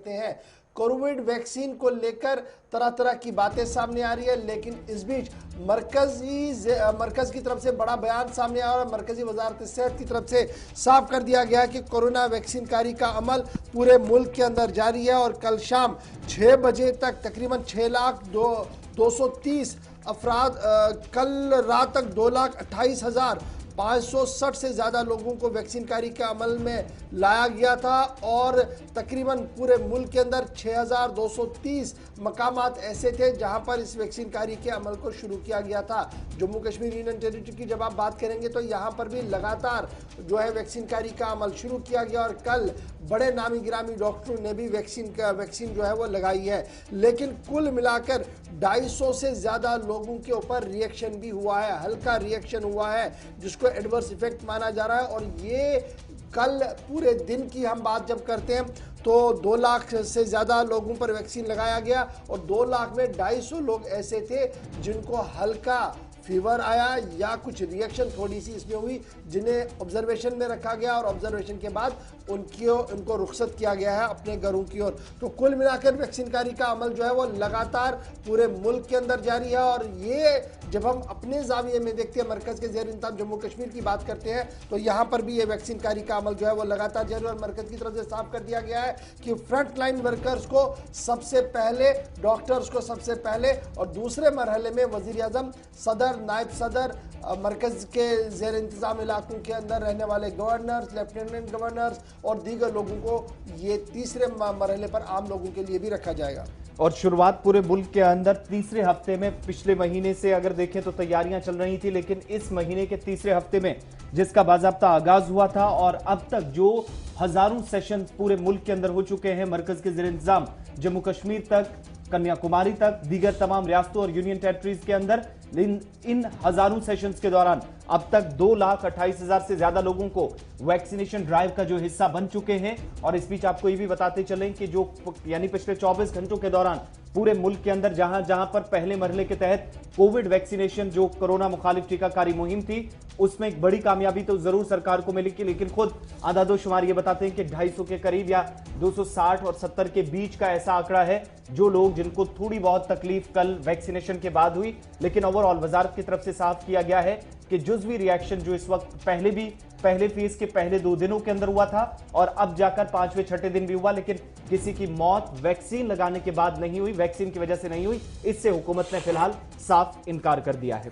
करते हैं। Covid vaccine को लेकर तरह तरह की बातें सामने आ रही है, लेकिन इस बीच मरकज की तरफ से बड़ा बयान सामने आया और मरकजी वजारत सेहत की तरफ से साफ कर दिया गया कि कोरोना वैक्सीन कारी का अमल पूरे मुल्क के अंदर जारी है और कल शाम 6 बजे तक तकरीबन 6,230 अफराद, कल रात तक 2,28,560 से ज़्यादा लोगों को वैक्सीन कारी के अमल में लाया गया था और तकरीबन पूरे मुल्क के अंदर 6,230 मकामात ऐसे थे जहां पर इस वैक्सीन कारी के अमल को शुरू किया गया था। जम्मू कश्मीर यूनियन टेरिटरी की जब आप बात करेंगे तो यहां पर भी लगातार जो है वैक्सीन कारी का अमल शुरू किया गया और कल बड़े नामी गिरामी डॉक्टरों ने भी वैक्सीन जो है वो लगाई है। लेकिन कुल मिलाकर 250 से ज़्यादा लोगों के ऊपर रिएक्शन भी हुआ है, हल्का रिएक्शन हुआ है जिसको एडवर्स इफेक्ट माना जा रहा है। और ये कल पूरे दिन की हम बात जब करते हैं तो 2 लाख से ज़्यादा लोगों पर वैक्सीन लगाया गया और 2 लाख में 250 लोग ऐसे थे जिनको हल्का फीवर आया या कुछ रिएक्शन थोड़ी सी इसमें हुई, जिन्हें ऑब्जर्वेशन में रखा गया और ऑब्जर्वेशन के बाद उनको रुखसत किया गया है अपने घरों की ओर। तो कुल मिलाकर वैक्सीन कारी का अमल जो है वो लगातार पूरे मुल्क के अंदर जारी है और ये जब हम अपने जाविये में देखते हैं, मरकज के ज़ेर इंतज़ाम जम्मू कश्मीर की बात करते हैं तो यहाँ पर भी ये वैक्सीन कारी का अमल जो है वो लगातार जारी है और मरकज की तरफ से साफ कर दिया गया है कि फ्रंट लाइन वर्कर्स को सबसे पहले, डॉक्टर्स को सबसे पहले और दूसरे मरहले में वज़ीर आज़म, सदर, नायब सदर, मरकज के ज़ेर इंतज़ाम इलाकों के अंदर रहने वाले गवर्नर्स, लेफ्टिनेंट गवर्नर्स और दीगर लोगों को ये तीसरे मरहले पर आम लोगों के लिए भी रखा जाएगा। और शुरुआत पूरे मुल्क के अंदर तीसरे हफ्ते में, पिछले महीने से अगर देखें तो तैयारियां चल रही थी, लेकिन इस महीने के तीसरे हफ्ते में जिसका बाज़ाब्ता आगाज हुआ था और अब तक जो हजारों सेशन पूरे मुल्क के अंदर हो चुके हैं, मरकज के ज़ेर इंतज़ाम जम्मू कश्मीर तक, कन्याकुमारी तक, दीगर तमाम रियासतों और यूनियन टेरिटरीज के अंदर इन हजारों सेशंस के दौरान अब तक 2,28,000 से ज्यादा लोगों को वैक्सीनेशन ड्राइव का जो हिस्सा बन चुके हैं। और इस बीच आपको ये भी बताते चलें कि जो यानी पिछले 24 घंटों के दौरान पूरे मुल्क के अंदर जहां जहां पर पहले मरहले के तहत कोविड वैक्सीनेशन जो कोरोना मुखालिफ टीकाकारी मुहिम थी उसमें एक बड़ी कामयाबी तो जरूर सरकार को मिली, लेकिन खुद आदादोशुमार ये बताते हैं कि 250 के करीब या 260 और 70 के बीच का ऐसा आंकड़ा है जो लोग जिनको थोड़ी बहुत तकलीफ कल वैक्सीनेशन के बाद हुई। लेकिन ओवरऑल वजारत की तरफ से साफ किया गया है कि जुज़वी रिएक्शन जो इस वक्त पहले फेज के पहले 2 दिनों के अंदर हुआ था और अब जाकर 5वें 6ठे दिन भी हुआ, लेकिन किसी की मौत वैक्सीन लगाने के बाद नहीं हुई, वैक्सीन की वजह से नहीं हुई, इससे हुकूमत ने फिलहाल साफ इनकार कर दिया है।